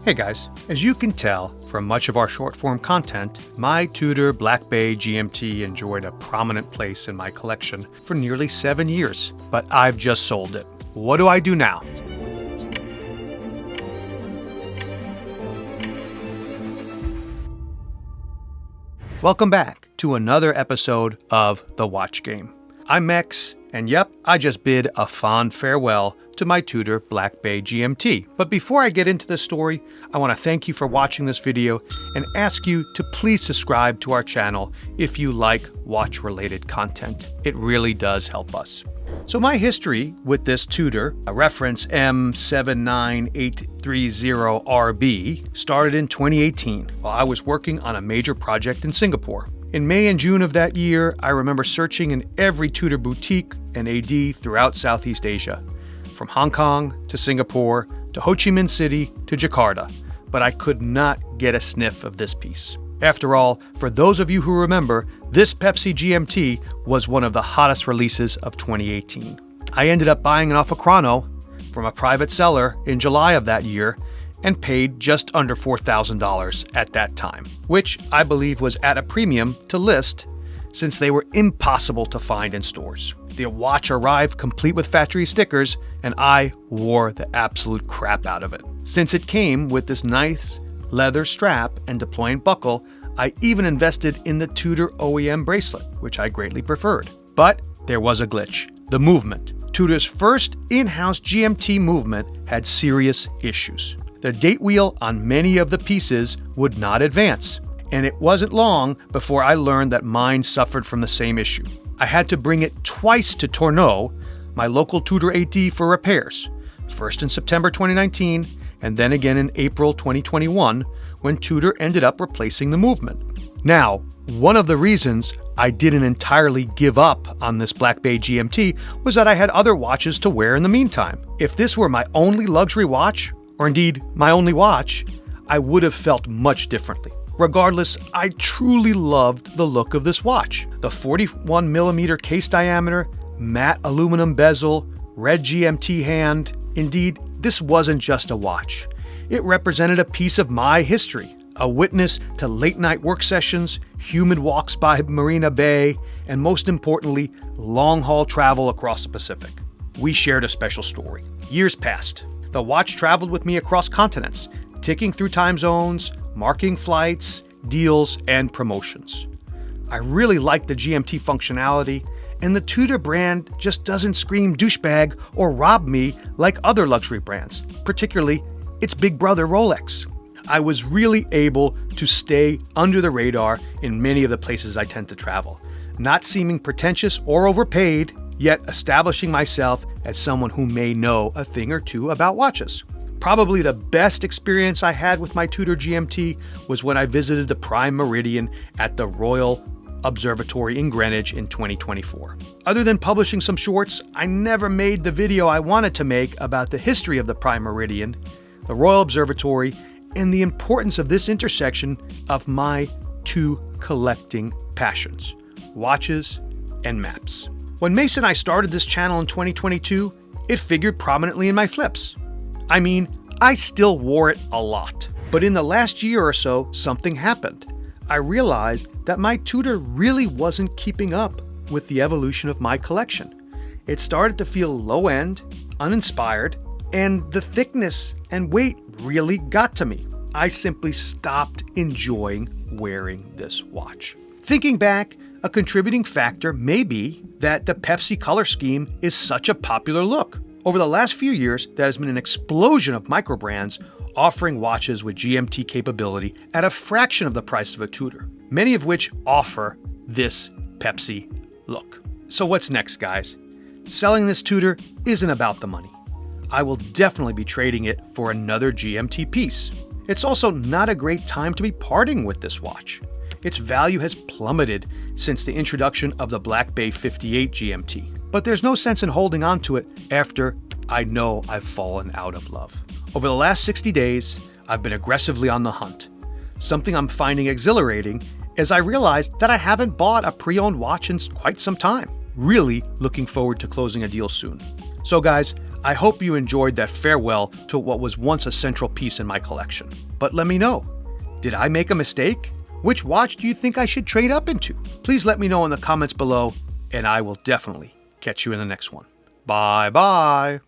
Hey guys, as you can tell from much of our short-form content, my Tudor Black Bay GMT enjoyed a prominent place in my collection for nearly 7 years, but I've just sold it. What do I do now? Welcome back to another episode of The Watch Game. I'm Mex, and yep, I just bid a fond farewell to my Tudor Black Bay GMT. But before I get into the story, I want to thank you for watching this video and ask you to please subscribe to our channel if you like watch-related content. It really does help us. So my history with this Tudor, a reference M79830RB, started in 2018 while I was working on a major project in Singapore. In May and June of that year, I remember searching in every Tudor boutique and AD throughout Southeast Asia, from Hong Kong to Singapore to Ho Chi Minh City to Jakarta, but I could not get a sniff of this piece. After all, for those of you who remember, this Pepsi GMT was one of the hottest releases of 2018. I ended up buying it off a chrono from a private seller in July of that year and paid just under $4,000 at that time, which I believe was at a premium to list since they were impossible to find in stores. The watch arrived complete with factory stickers, and I wore the absolute crap out of it. Since it came with this nice leather strap and deploying buckle, I even invested in the Tudor OEM bracelet, which I greatly preferred. But there was a glitch: the movement. Tudor's first in-house GMT movement had serious issues. The date wheel on many of the pieces would not advance, and it wasn't long before I learned that mine suffered from the same issue. I had to bring it twice to Tourneau, my local Tudor AD, for repairs, first in September 2019 and then again in April 2021 when Tudor ended up replacing the movement. Now, one of the reasons I didn't entirely give up on this Black Bay GMT was that I had other watches to wear in the meantime. If this were my only luxury watch, or indeed my only watch, I would have felt much differently. Regardless, I truly loved the look of this watch. The 41mm case diameter, matte aluminum bezel, red GMT hand. Indeed, this wasn't just a watch. It represented a piece of my history, a witness to late-night work sessions, humid walks by Marina Bay, and most importantly, long-haul travel across the Pacific. We shared a special story. Years passed. The watch traveled with me across continents, ticking through time zones, marking flights, deals, and promotions. I really liked the GMT functionality, and the Tudor brand just doesn't scream douchebag or rob me like other luxury brands, particularly its big brother Rolex. I was really able to stay under the radar in many of the places I tend to travel, not seeming pretentious or overpaid, yet establishing myself as someone who may know a thing or two about watches. Probably the best experience I had with my Tudor GMT was when I visited the Prime Meridian at the Royal Observatory in Greenwich in 2024. Other than publishing some shorts, I never made the video I wanted to make about the history of the Prime Meridian, the Royal Observatory, and the importance of this intersection of my two collecting passions: watches and maps. When Mace and I started this channel in 2022, it figured prominently in my flips. I mean, I still wore it a lot. But in the last year or so, something happened. I realized that my Tudor really wasn't keeping up with the evolution of my collection. It started to feel low-end, uninspired, and the thickness and weight really got to me. I simply stopped enjoying wearing this watch. Thinking back, a contributing factor may be that the Pepsi color scheme is such a popular look. Over the last few years, there has been an explosion of micro brands offering watches with GMT capability at a fraction of the price of a Tudor, many of which offer this Pepsi look. So what's next, guys? Selling this Tudor isn't about the money. I will definitely be trading it for another GMT piece. It's also not a great time to be parting with this watch. Its value has plummeted since the introduction of the Black Bay 58 GMT. But there's no sense in holding on to it after I know I've fallen out of love. Over the last 60 days, I've been aggressively on the hunt. Something I'm finding exhilarating as I realized that I haven't bought a pre-owned watch in quite some time. Really looking forward to closing a deal soon. So guys, I hope you enjoyed that farewell to what was once a central piece in my collection. But let me know, did I make a mistake? Which watch do you think I should trade up into? Please let me know in the comments below, and I will definitely catch you in the next one. Bye bye!